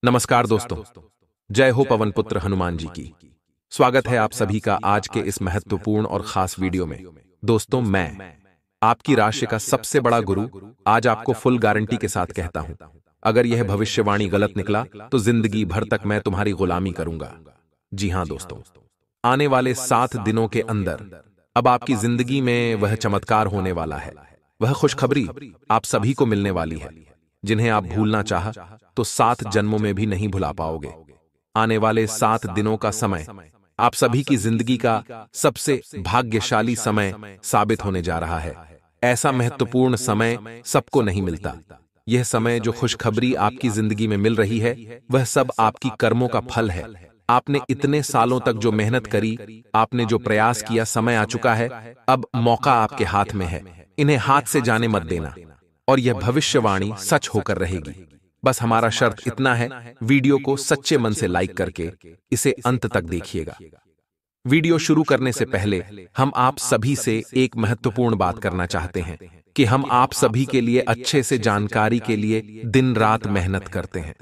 नमस्कार दोस्तों। जय हो पवन पुत्र हनुमान जी की। स्वागत है आप सभी का आज के इस महत्वपूर्ण और खास वीडियो में। दोस्तों, मैं आपकी राशि का सबसे बड़ा गुरु आज आपको फुल गारंटी के साथ कहता हूं, अगर यह भविष्यवाणी गलत निकला तो जिंदगी भर तक मैं तुम्हारी गुलामी करूंगा। जी हां दोस्तों, आने वाले 7 दिनों के अंदर अब आपकी जिंदगी में वह चमत्कार होने वाला है, वह खुशखबरी आप सभी को मिलने वाली है जिन्हें आप भूलना चाह तो 7 जन्मों में भी नहीं भुला पाओगे। आने वाले 7 दिनों का समय आप सभी की जिंदगी का सबसे भाग्यशाली समय साबित होने जा रहा है। ऐसा महत्वपूर्ण समय सबको नहीं मिलता। यह समय जो खुशखबरी आपकी जिंदगी में मिल रही है, वह सब आपकी कर्मों का फल है। आपने इतने सालों तक जो मेहनत करी, आपने जो प्रयास किया, समय आ चुका है। अब मौका आपके हाथ में है, इन्हें हाथ से जाने मत देना। और यह भविष्यवाणी सच होकर रहेगी। बस हमारा शर्त इतना है, वीडियो को सच्चे मन से लाइक करके इसे अंत तक देखिएगा। वीडियो शुरू करने से पहले हम आप सभी से एक महत्वपूर्ण बात करना चाहते हैं कि हम आप सभी के लिए अच्छे से जानकारी के लिए दिन रात मेहनत करते हैं।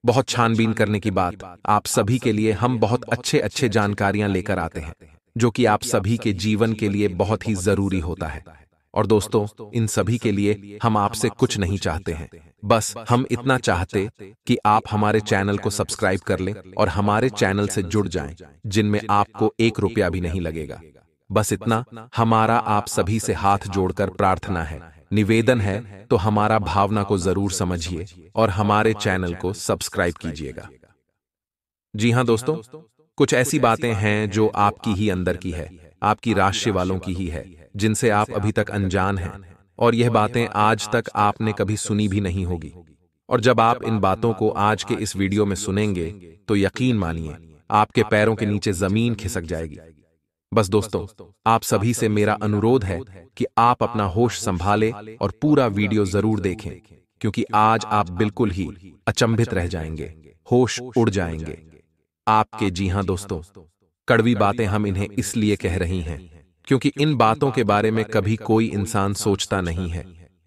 बहुत छानबीन करने की बात, आप सभी के लिए हम बहुत अच्छे अच्छे जानकारियां लेकर आते हैं जो कि आप सभी के जीवन के लिए बहुत ही जरूरी होता है। और दोस्तों, इन सभी के लिए हम आपसे कुछ नहीं चाहते हैं, बस हम इतना चाहते कि आप हमारे चैनल को सब्सक्राइब कर लें और हमारे चैनल से जुड़ जाएं, जिनमें आपको 1 रुपया भी नहीं लगेगा। बस इतना हमारा आप सभी से हाथ जोड़कर प्रार्थना है, निवेदन है, तो हमारा भावना को जरूर समझिए और हमारे चैनल को सब्सक्राइब कीजिएगा। जी हां दोस्तों, कुछ ऐसी बातें हैं जो आपकी ही अंदर की है, आपकी राशि वालों की ही है, जिनसे आप अभी तक अनजान हैं, और यह बातें आज तक आपने कभी सुनी भी नहीं होगी। और जब आप इन बातों को आज के इस वीडियो में सुनेंगे तो यकीन मानिए आपके पैरों के नीचे जमीन खिसक जाएगी। बस दोस्तों, आप सभी से मेरा अनुरोध है कि आप अपना होश संभालें और पूरा वीडियो जरूर देखें, क्योंकि आज आप बिल्कुल ही अचंभित रह जाएंगे, होश उड़ जाएंगे आपके। जी हां दोस्तों, कड़वी बातें हम इन्हें इसलिए कह रही हैं क्योंकि इन बातों के बारे में कभी कोई इंसान सोचता नहीं है,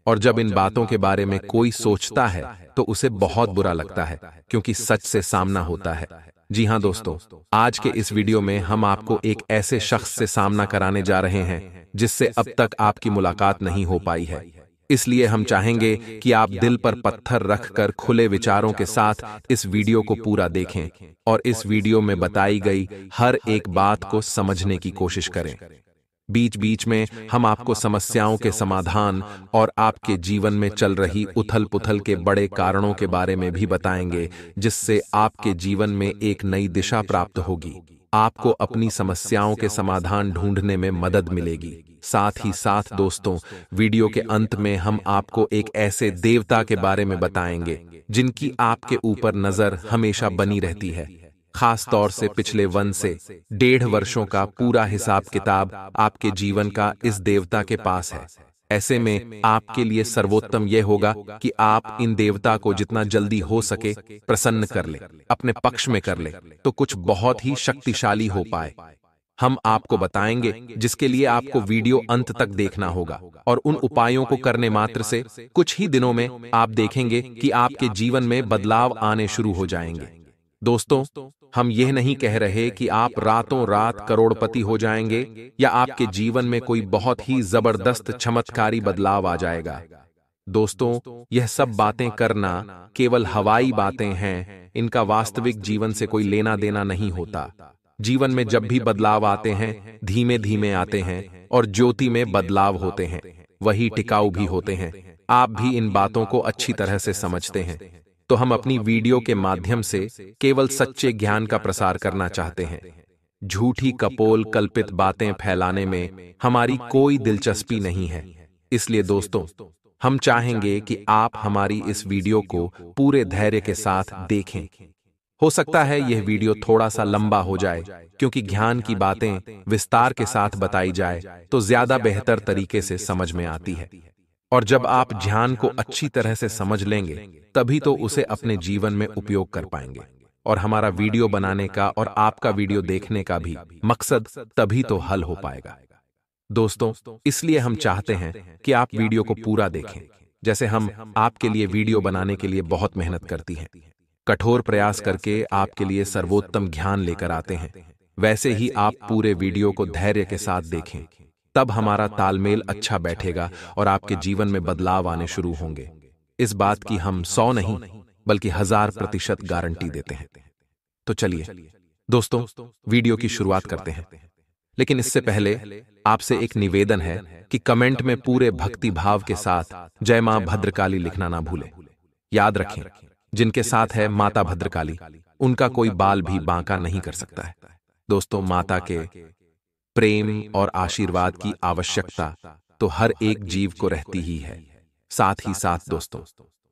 और जब इन बातों के बारे में कोई सोचता है तो उसे बहुत बुरा लगता है, क्योंकि सच से सामना होता है। जी हां दोस्तों, आज के इस वीडियो में हम आपको एक ऐसे शख्स से सामना कराने जा रहे हैं जिससे अब तक आपकी मुलाकात नहीं हो पाई है। इसलिए हम चाहेंगे कि आप दिल पर पत्थर रखकर खुले विचारों के साथ इस वीडियो को पूरा देखें और इस वीडियो में बताई गई हर एक बात को समझने की कोशिश करें। बीच बीच में हम आपको समस्याओं के समाधान और आपके जीवन में चल रही उथल पुथल के बड़े कारणों के बारे में भी बताएंगे, जिससे आपके जीवन में एक नई दिशा प्राप्त होगी। आपको अपनी समस्याओं के समाधान ढूंढने में मदद मिलेगी। साथ ही साथ दोस्तों, वीडियो के अंत में हम आपको एक ऐसे देवता के बारे में बताएंगे जिनकी आपके ऊपर नजर हमेशा बनी रहती है। खास तौर से पिछले 1 से 1.5 वर्षों का पूरा हिसाब किताब आपके जीवन का इस देवता के पास है। ऐसे में आपके लिए सर्वोत्तम यह होगा कि आप इन देवता को जितना जल्दी हो सके प्रसन्न कर लें, अपने पक्ष में कर लें, तो कुछ बहुत ही शक्तिशाली हो पाए। हम आपको बताएंगे जिसके लिए आपको वीडियो अंत तक देखना होगा, और उन उपायों को करने मात्र से कुछ ही दिनों में आप देखेंगे कि आपके जीवन में बदलाव आने शुरू हो जाएंगे। दोस्तों, हम यह नहीं कह रहे कि आप रातों रात करोड़पति हो जाएंगे या आपके जीवन में कोई बहुत ही जबरदस्त चमत्कारी बदलाव आ जाएगा। दोस्तों, यह सब बातें करना केवल हवाई बातें हैं, इनका वास्तविक जीवन से कोई लेना देना नहीं होता। जीवन में जब भी बदलाव आते हैं, धीमे धीमे आते हैं, और ज्योति में बदलाव होते हैं, वही टिकाऊ भी होते हैं। आप भी इन बातों को अच्छी तरह से समझते हैं, तो हम अपनी वीडियो के माध्यम से केवल सच्चे ज्ञान का प्रसार करना चाहते हैं। झूठी कपोल कल्पित बातें फैलाने में हमारी कोई दिलचस्पी नहीं है। इसलिए दोस्तों, हम चाहेंगे कि आप हमारी इस वीडियो को पूरे धैर्य के साथ देखें। हो सकता है यह वीडियो थोड़ा सा लंबा हो जाए, क्योंकि ज्ञान की बातें विस्तार के साथ बताई जाए तो ज्यादा बेहतर तरीके से समझ में आती है। और जब आप ध्यान को अच्छी तरह से समझ लेंगे, तभी तो उसे अपने जीवन में उपयोग कर पाएंगे, और हमारा वीडियो बनाने का और आपका वीडियो देखने का भी मकसद तभी तो हल हो पाएगा। दोस्तों, इसलिए हम चाहते हैं कि आप वीडियो को पूरा देखें, जैसे हम आपके लिए वीडियो बनाने के लिए बहुत मेहनत करती हैं। कठोर प्रयास करके आपके लिए सर्वोत्तम ज्ञान लेकर आते हैं। वैसे ही आप पूरे वीडियो को धैर्य के साथ देखें, तब हमारा तालमेल अच्छा बैठेगा और आपके जीवन में बदलाव आने शुरू होंगे। इस बात की हम 100 नहीं बल्कि 1000% गारंटी देते हैं। तो चलिए दोस्तों, वीडियो की शुरुआत करते हैं। लेकिन इससे पहले आपसे एक निवेदन है कि कमेंट में पूरे भक्ति भाव के साथ जय मां भद्रकाली लिखना ना भूलें। याद रखें, जिनके साथ है माता भद्रकाली, उनका कोई बाल भी बांका नहीं कर सकता है। दोस्तों, माता के प्रेम और आशीर्वाद की आवश्यकता तो हर एक जीव को रहती ही है। साथ ही साथ दोस्तों,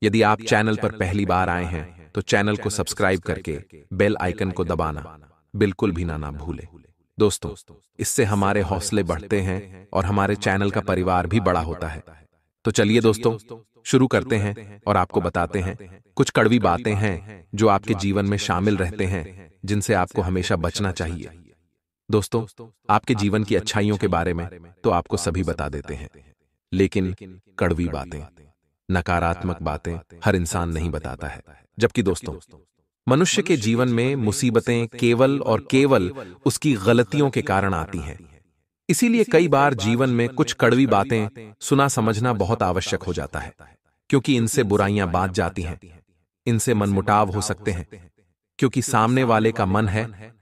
यदि आप चैनल पर पहली बार आए हैं तो चैनल को सब्सक्राइब करके बेल आइकन को दबाना बिल्कुल भी ना भूलें। दोस्तों, इससे हमारे हौसले बढ़ते हैं और हमारे चैनल का परिवार भी बड़ा होता है। तो चलिए दोस्तों, शुरू करते हैं और आपको बताते हैं कुछ कड़वी बातें हैं जो आपके जीवन में शामिल रहते हैं, जिनसे आपको हमेशा बचना चाहिए। दोस्तों, आपके जीवन की अच्छाइयों के बारे में तो आपको सभी बता देते हैं, लेकिन कड़वी बातें, नकारात्मक बातें हर इंसान नहीं बताता है। जबकि दोस्तों, मनुष्य के जीवन में मुसीबतें केवल और केवल उसकी गलतियों के कारण आती हैं। इसीलिए कई बार जीवन में कुछ कड़वी बातें सुना समझना बहुत आवश्यक हो जाता है, क्योंकि इनसे बुराइयां बात जाती हैं, इनसे मनमुटाव हो सकते हैं, क्योंकि सामने वाले का मन है,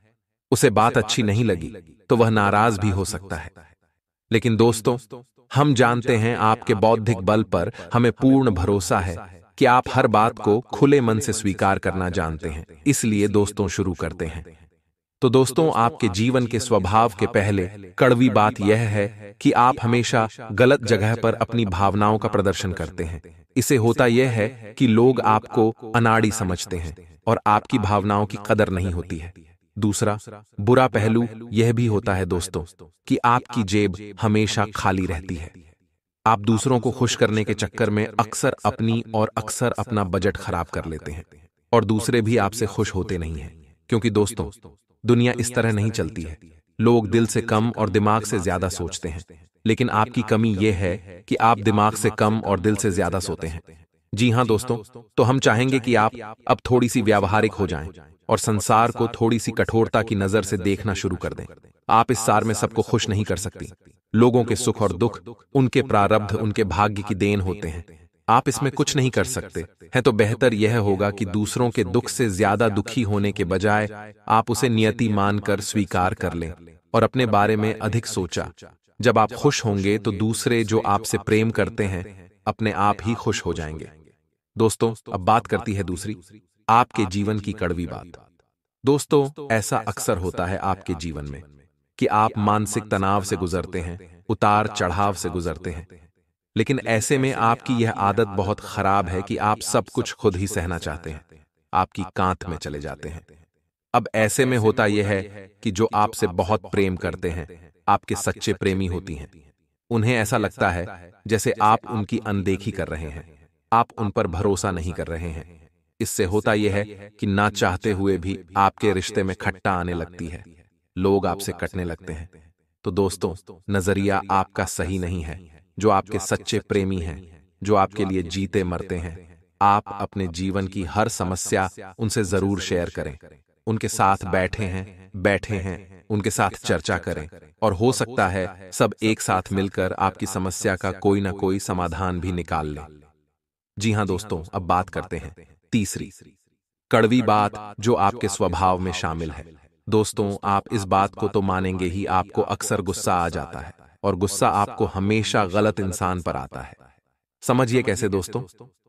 उसे बात अच्छी नहीं लगी तो वह नाराज भी हो सकता है। लेकिन दोस्तों, हम जानते हैं आपके बौद्धिक बल पर हमें पूर्ण भरोसा है कि आप हर बात को खुले मन से स्वीकार करना जानते हैं। इसलिए दोस्तों, शुरू करते हैं। तो दोस्तों, आपके जीवन के स्वभाव के पहले कड़वी बात यह है कि आप हमेशा गलत जगह पर अपनी भावनाओं का प्रदर्शन करते हैं। इसे होता यह है कि लोग आपको अनाड़ी समझते हैं और आपकी भावनाओं की कदर नहीं होती है। दूसरा बुरा पहलू यह भी होता है दोस्तों कि आपकी जेब हमेशा खाली रहती है। आप दूसरों को खुश करने के चक्कर में अक्सर अपनी और अक्सर अपना बजट खराब कर लेते हैं और दूसरे भी आपसे खुश होते नहीं हैं, क्योंकि दोस्तों, दुनिया इस तरह नहीं चलती है। लोग दिल से कम और दिमाग से ज्यादा सोचते हैं, लेकिन आपकी कमी यह है कि आप दिमाग से कम और दिल से ज्यादा सोते हैं। जी हां दोस्तों, तो हम चाहेंगे कि आप अब थोड़ी सी व्यावहारिक हो जाएं और संसार को थोड़ी सी कठोरता की नजर से देखना शुरू कर दें। आप इस सार में सबको खुश नहीं कर सकती। लोगों के सुख और दुख उनके प्रारब्ध, उनके भाग्य की देन होते हैं। आप इसमें कुछ नहीं कर सकते हैं। तो बेहतर यह होगा कि दूसरों के दुख से ज्यादा दुखी होने के बजाय आप उसे नियति मानकर स्वीकार कर लें और अपने बारे में अधिक सोचा। जब आप खुश होंगे तो दूसरे जो आपसे प्रेम करते हैं अपने आप ही खुश हो जाएंगे। दोस्तों, अब बात करती है दूसरी, आपके जीवन की कड़वी बात। दोस्तों, ऐसा अक्सर होता है आपके जीवन में कि आप मानसिक तनाव से गुजरते हैं, उतार चढ़ाव से गुजरते हैं, लेकिन ऐसे में आपकी यह आदत बहुत खराब है कि आप सब कुछ खुद ही सहना चाहते हैं, आपकी कांत में चले जाते हैं। अब ऐसे में होता यह है कि जो आपसे बहुत प्रेम करते हैं, आपके सच्चे प्रेमी होती हैं, उन्हें ऐसा लगता है जैसे आप उनकी अनदेखी कर रहे हैं, आप उन पर भरोसा नहीं कर रहे हैं। इससे होता यह है कि ना चाहते हुए भी आपके रिश्ते में खट्टा आने लगती है, लोग आपसे कटने लगते हैं। तो दोस्तों, नजरिया आपका सही नहीं है। जो आपके सच्चे प्रेमी हैं, जो आपके लिए जीते मरते हैं, आप अपने जीवन की हर समस्या उनसे जरूर शेयर करें। उनके साथ बैठे हैं, उनके साथ चर्चा करें और हो सकता है सब एक साथ मिलकर आपकी समस्या का कोई ना कोई समाधान भी निकाल लें। जी हां दोस्तों, अब बात करते हैं तीसरी कड़वी बात जो आपके स्वभाव में शामिल है। दोस्तों, आप इस बात को तो मानेंगे ही, आपको अक्सर गुस्सा आ जाता है और गुस्सा आपको हमेशा गलत इंसान पर आता है। समझिए कैसे दोस्तों,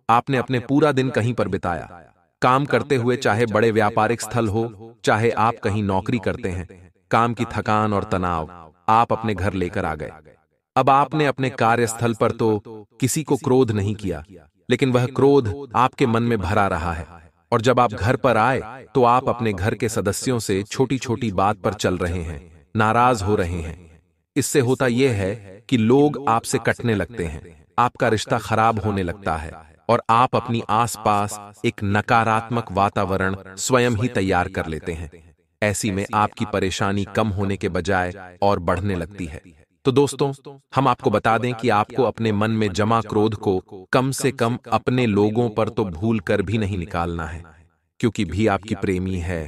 आपने अपने पूरा दिन कहीं पर बिताया, काम करते हुए, चाहे बड़े व्यापारिक स्थल हो, चाहे आप कहीं नौकरी करते हैं, काम की थकान और तनाव आप अपने घर लेकर आ गए। अब आपने अपने कार्यस्थल पर तो किसी को क्रोध नहीं किया, लेकिन वह क्रोध आपके मन में भरा रहा है और जब आप घर पर आए तो आप अपने घर के सदस्यों से छोटी छोटी बात पर चल रहे हैं, नाराज हो रहे हैं। इससे होता यह है कि लोग आपसे कटने लगते हैं, आपका रिश्ता खराब होने लगता है और आप अपनी आसपास एक नकारात्मक वातावरण स्वयं ही तैयार कर लेते हैं। ऐसी में आपकी परेशानी कम होने के बजाय और बढ़ने लगती है। तो दोस्तों, हम आपको बता दें कि आपको अपने मन में जमा क्रोध को कम से कम अपने लोगों पर तो भूल कर भी नहीं निकालना है। क्योंकि भी आपकी प्रेमी है,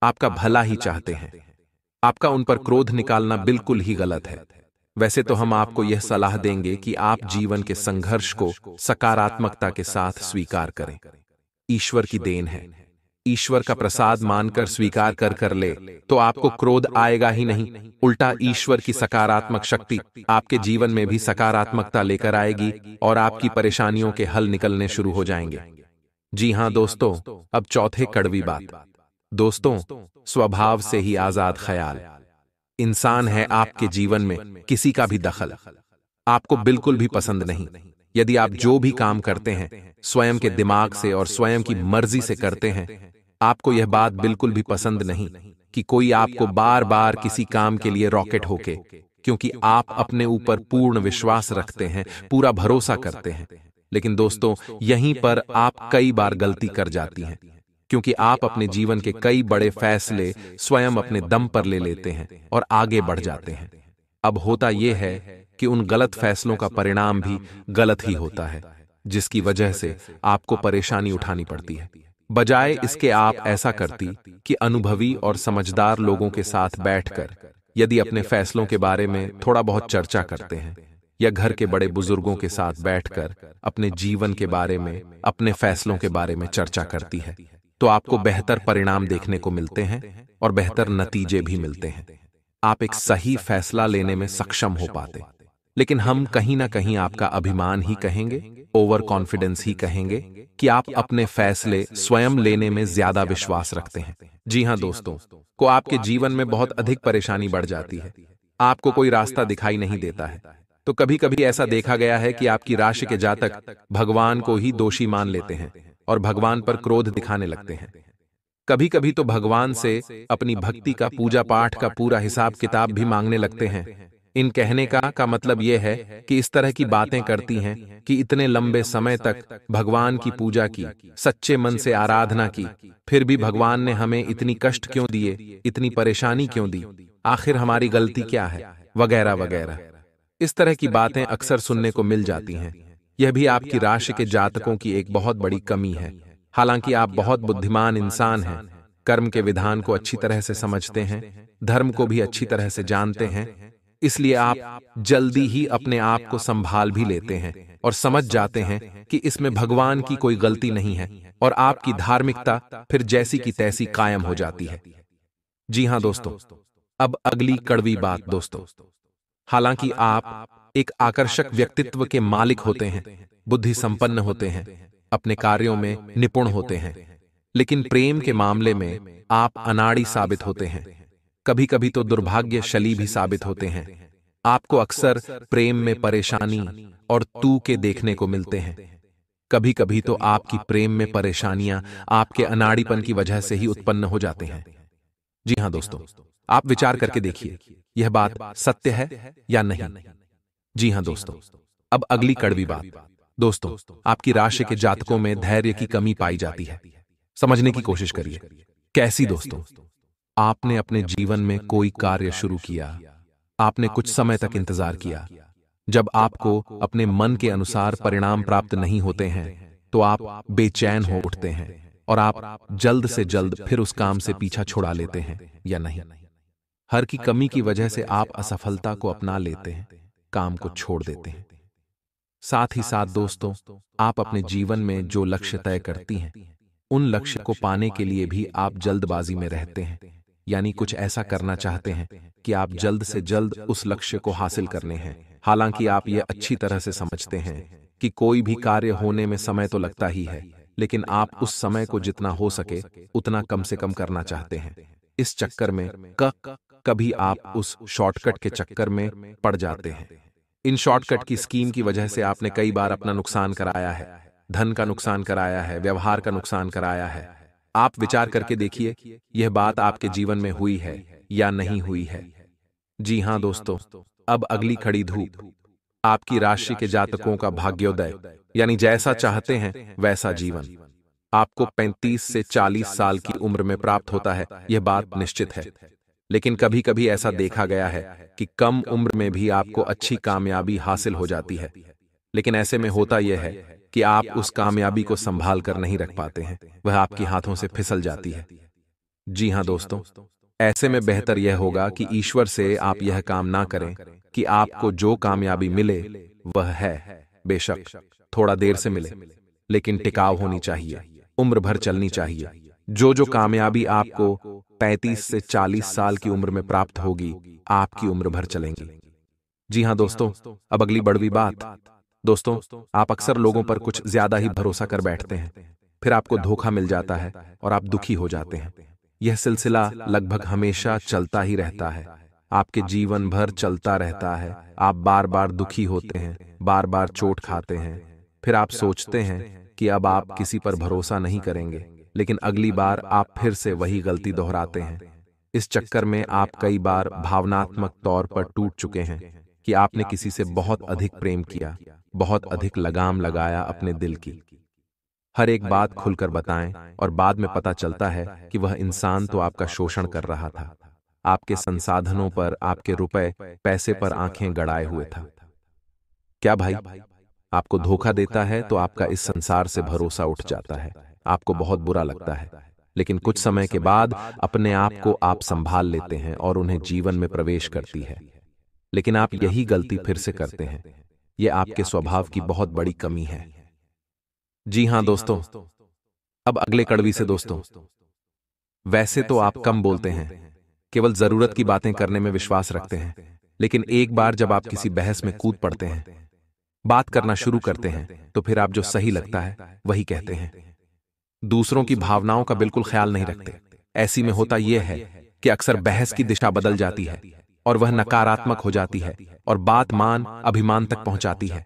आपका भला ही चाहते हैं। आपका उन पर क्रोध निकालना बिल्कुल ही गलत है। वैसे तो हम आपको यह सलाह देंगे कि आप जीवन के संघर्ष को सकारात्मकता के साथ स्वीकार करें। ईश्वर की देन है, ईश्वर का प्रसाद मानकर स्वीकार कर ले तो आपको क्रोध आएगा ही नहीं, उल्टा ईश्वर की सकारात्मक शक्ति आपके जीवन में भी सकारात्मकता लेकर आएगी और आपकी परेशानियों के हल निकलने शुरू हो जाएंगे। जी हां दोस्तों, अब चौथे कड़वी बात। दोस्तों, स्वभाव से ही आजाद ख्याल। इंसान है आपके जीवन में किसी का भी दखल आपको बिल्कुल भी पसंद नहीं। यदि आप जो भी काम करते हैं स्वयं के दिमाग से और स्वयं की मर्जी से करते हैं, आपको यह बात बिल्कुल भी पसंद नहीं कि कोई आपको बार बार किसी काम के लिए रॉकेट होके, क्योंकि आप अपने ऊपर पूर्ण विश्वास रखते हैं, पूरा भरोसा करते हैं। लेकिन दोस्तों, यहीं पर आप कई बार गलती कर जाती हैं, क्योंकि आप अपने जीवन के कई बड़े फैसले स्वयं अपने दम पर ले लेते हैं और आगे बढ़ जाते हैं। अब होता यह है कि उन गलत फैसलों का परिणाम भी गलत ही होता है, जिसकी वजह से आपको परेशानी उठानी पड़ती है। बजाय इसके आप ऐसा करती कि अनुभवी और समझदार लोगों के साथ बैठकर यदि अपने फैसलों के बारे में थोड़ा बहुत चर्चा करते हैं, या घर के बड़े बुजुर्गों के साथ बैठकर अपने जीवन के बारे में, अपने फैसलों के बारे में चर्चा करती है, तो आपको बेहतर परिणाम देखने को मिलते हैं और बेहतर नतीजे भी मिलते हैं। आप एक सही फैसला लेने में सक्षम हो पाते। लेकिन हम कहीं ना कहीं आपका अभिमान ही कहेंगे, ओवर कॉन्फिडेंस ही कहेंगे कि आप अपने फैसले स्वयं लेने में ज्यादा विश्वास रखते हैं। जी हां दोस्तों, को आपके जीवन में बहुत अधिक परेशानी बढ़ जाती है, आपको कोई रास्ता दिखाई नहीं देता है। तो कभी कभी ऐसा देखा गया है कि आपकी राशि के जातक भगवान को ही दोषी मान लेते हैं और भगवान पर क्रोध दिखाने लगते हैं। कभी कभी तो भगवान से अपनी भक्ति का, पूजा पाठ का पूरा हिसाब किताब भी मांगने लगते हैं। इन कहने का मतलब यह है कि इस तरह की बातें करती हैं कि इतने लंबे समय तक भगवान की पूजा की, सच्चे मन से आराधना की, फिर भी भगवान ने हमें इतनी कष्ट क्यों दिए, इतनी परेशानी क्यों दी, आखिर हमारी गलती क्या है, वगैरह वगैरह। इस तरह की बातें अक्सर सुनने को मिल जाती हैं। यह भी आपकी राशि के जातकों की एक बहुत बड़ी कमी है। हालांकि आप बहुत बुद्धिमान इंसान हैं, कर्म के विधान को अच्छी तरह से समझते हैं, धर्म को भी अच्छी तरह से जानते हैं, इसलिए आप जल्दी ही अपने आप को संभाल भी लेते हैं और समझ जाते हैं कि इसमें भगवान की कोई गलती नहीं है और आपकी धार्मिकता फिर जैसी की तैसी कायम हो जाती है। जी हां दोस्तों, अब अगली कड़वी बात। दोस्तों, हालांकि आप एक आकर्षक व्यक्तित्व के मालिक होते हैं, बुद्धि संपन्न होते हैं, अपने कार्यों में निपुण होते हैं, लेकिन प्रेम के मामले में आप अनाड़ी साबित होते हैं। कभी कभी तो दुर्भाग्यशाली भी साबित होते हैं। आपको अक्सर प्रेम में परेशानी और तूके देखने को मिलते हैं। कभी कभी तो आपकी प्रेम में परेशानियां आपके अनाड़ीपन की वजह से ही उत्पन्न हो जाते हैं। जी हां दोस्तों, आप विचार करके देखिए, यह बात सत्य है या नहीं। जी हां दोस्तों, अब अगली कड़वी बात। दोस्तों, आपकी राशि के जातकों में धैर्य की कमी पाई जाती है। समझने की कोशिश करिए। कैसी दोस्तों? आपने अपने जीवन में कोई कार्य शुरू किया, आपने कुछ समय तक इंतजार किया। जब आपको अपने मन के अनुसार परिणाम प्राप्त नहीं होते हैं, तो आप बेचैन हो उठते हैं और आप जल्द से जल्द फिर उस काम से पीछा छुड़ा लेते हैं या नहीं। हर की कमी की वजह से आप असफलता को अपना लेते हैं, काम को छोड़ देते हैं। साथ ही साथ दोस्तों, आप अपने जीवन में जो लक्ष्य तय करती हैं, उन लक्ष्य को पाने के लिए भी आप जल्दबाजी में रहते हैं, यानी कुछ ऐसा करना चाहते हैं कि आप जल्द से जल्द उस लक्ष्य को हासिल करने हैं। हालांकि आप ये अच्छी तरह से समझते हैं कि कोई भी कार्य होने में समय तो लगता ही है, लेकिन आप उस समय को जितना हो सके उतना कम से कम करना चाहते हैं। इस चक्कर में कभी आप उस शॉर्टकट के चक्कर में पड़ जाते हैं। इन शॉर्टकट की स्कीम की वजह से आपने कई बार अपना नुकसान कराया है, धन का नुकसान कराया है, व्यवहार का नुकसान कराया है। आप विचार करके देखिए, यह बात आपके जीवन में हुई है या नहीं हुई है। जी हां दोस्तों, अब अगली खड़ी धूप। आपकी राशि के जातकों का भाग्योदय, यानी जैसा चाहते हैं वैसा जीवन आपको 35 से 40 साल की उम्र में प्राप्त होता है, यह बात निश्चित है। लेकिन कभी कभी ऐसा देखा गया है कि कम उम्र में भी आपको अच्छी कामयाबी हासिल हो जाती है। लेकिन ऐसे में होता यह है कि आप उस कामयाबी को संभाल कर नहीं रख पाते हैं, वह आपके हाथों से फिसल जाती है। जी हाँ दोस्तों, ऐसे में बेहतर यह होगा कि ईश्वर से आप यह काम ना करें कि आपको जो कामयाबी मिले वह है, बेशक थोड़ा देर से मिले, लेकिन टिकाऊ होनी चाहिए, उम्र भर चलनी चाहिए। जो कामयाबी आपको 35 से 40 साल की उम्र में प्राप्त होगी, आपकी उम्र भर चलेंगी। जी हाँ दोस्तों, अब अगली बड़वी बात। दोस्तों, आप अक्सर लोगों पर कुछ ज्यादा ही भरोसा कर बैठते हैं, फिर आपको धोखा मिल जाता है और आप दुखी हो जाते हैं। यह सिलसिला लगभग हमेशा चलता ही रहता है, आपके जीवन भर चलता रहता है। आप बार बार दुखी होते हैं, बार बार चोट खाते हैं, फिर आप सोचते हैं कि अब आप किसी पर भरोसा नहीं करेंगे, लेकिन अगली बार आप फिर से वही गलती दोहराते हैं। इस चक्कर में आप कई बार भावनात्मक तौर पर टूट चुके हैं कि आपने किसी से बहुत अधिक प्रेम किया, बहुत अधिक लगाम लगाया अपने दिल की। हर एक बात खुलकर बताएं और बाद में पता चलता है कि वह इंसान तो आपका शोषण कर रहा था, आपके संसाधनों पर, आपके रुपए पैसे पर आंखें गड़ाए हुए था। क्या भाई, आपको धोखा देता है तो आपका इस संसार से भरोसा उठ जाता है, आपको बहुत बुरा लगता है, लेकिन कुछ समय के बाद अपने आप को आप संभाल लेते हैं और उन्हें जीवन में प्रवेश करती है। लेकिन आप यही गलती फिर से करते हैं, यह आपके स्वभाव की बहुत बड़ी कमी है। जी हां दोस्तों, अब अगले कड़वी से। दोस्तों, वैसे तो आप कम बोलते हैं, केवल जरूरत की बातें करने में विश्वास रखते हैं, लेकिन एक बार जब आप किसी बहस में कूद पड़ते हैं, बात करना शुरू करते हैं, तो फिर आप जो सही लगता है वही कहते हैं। दूसरों की भावनाओं का बिल्कुल ख्याल नहीं रखते। ऐसी में होता यह है कि अक्सर बहस की दिशा बदल जाती है और वह नकारात्मक हो जाती है और बात मान अभिमान तक पहुंचाती है।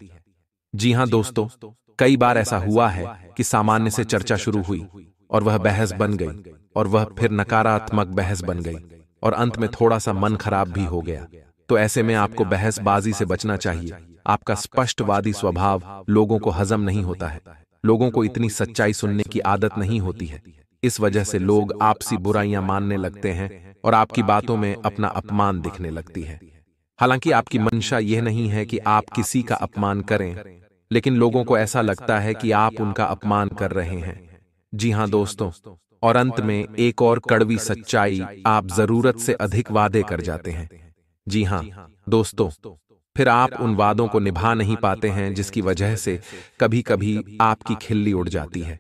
जी हां दोस्तों, कई बार ऐसा हुआ है कि सामान्य से चर्चा शुरू हुई और वह बहस बन गई और वह फिर नकारात्मक बहस बन गई और अंत में थोड़ा सा मन खराब भी हो गया। तो ऐसे में आपको बहसबाजी से बचना चाहिए। आपका स्पष्टवादी स्वभाव लोगों को हजम नहीं होता है, लोगों को इतनी सच्चाई सुनने की आदत नहीं होती है। इस वजह से लोग आपसी बुराइयां मानने लगते हैं और आपकी बातों में अपना अपमान दिखने लगती है। हालांकि आपकी मंशा यह नहीं है कि आप किसी का अपमान करें, लेकिन लोगों को ऐसा लगता है कि आप उनका अपमान कर रहे हैं। जी हां दोस्तों, और अंत में एक और कड़वी सच्चाई, आप जरूरत से अधिक वादे कर जाते हैं। जी हां दोस्तों, फिर आप उन वादों को निभा नहीं पाते हैं, जिसकी वजह से कभी कभी आपकी खिल्ली उड़ जाती है।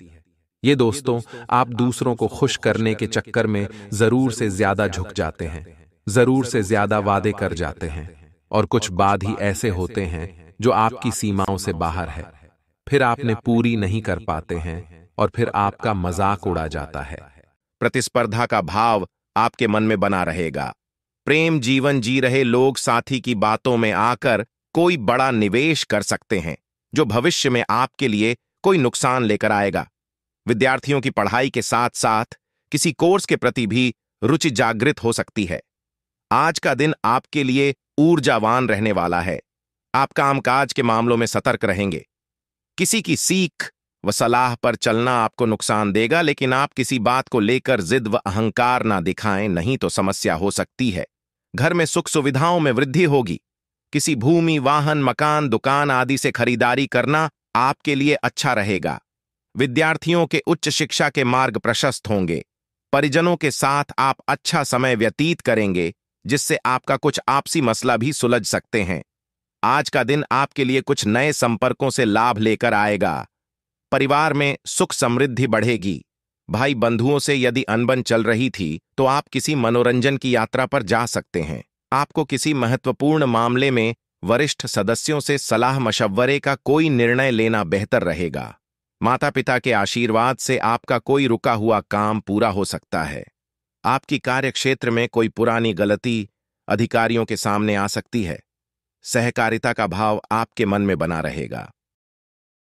ये दोस्तों, आप दूसरों को खुश करने के चक्कर में जरूर से ज्यादा झुक जाते हैं, जरूर से ज्यादा वादे कर जाते हैं, और कुछ बाद ही ऐसे होते हैं जो आपकी सीमाओं से बाहर है, फिर आपने पूरी नहीं कर पाते हैं और फिर आपका मजाक उड़ा जाता है। प्रतिस्पर्धा का भाव आपके मन में बना रहेगा। प्रेम जीवन जी रहे लोग साथी की बातों में आकर कोई बड़ा निवेश कर सकते हैं, जो भविष्य में आपके लिए कोई नुकसान लेकर आएगा। विद्यार्थियों की पढ़ाई के साथ साथ किसी कोर्स के प्रति भी रुचि जागृत हो सकती है। आज का दिन आपके लिए ऊर्जावान रहने वाला है। आप कामकाज के मामलों में सतर्क रहेंगे। किसी की सीख व सलाह पर चलना आपको नुकसान देगा, लेकिन आप किसी बात को लेकर जिद व अहंकार ना दिखाएं, नहीं तो समस्या हो सकती है। घर में सुख सुविधाओं में वृद्धि होगी। किसी भूमि, वाहन, मकान, दुकान आदि से खरीदारी करना आपके लिए अच्छा रहेगा। विद्यार्थियों के उच्च शिक्षा के मार्ग प्रशस्त होंगे। परिजनों के साथ आप अच्छा समय व्यतीत करेंगे, जिससे आपका कुछ आपसी मसला भी सुलझ सकते हैं। आज का दिन आपके लिए कुछ नए संपर्कों से लाभ लेकर आएगा। परिवार में सुख समृद्धि बढ़ेगी। भाई बंधुओं से यदि अनबन चल रही थी तो आप किसी मनोरंजन की यात्रा पर जा सकते हैं। आपको किसी महत्वपूर्ण मामले में वरिष्ठ सदस्यों से सलाह मशवरे का कोई निर्णय लेना बेहतर रहेगा। माता पिता के आशीर्वाद से आपका कोई रुका हुआ काम पूरा हो सकता है। आपकी कार्यक्षेत्र में कोई पुरानी गलती अधिकारियों के सामने आ सकती है। सहकारिता का भाव आपके मन में बना रहेगा।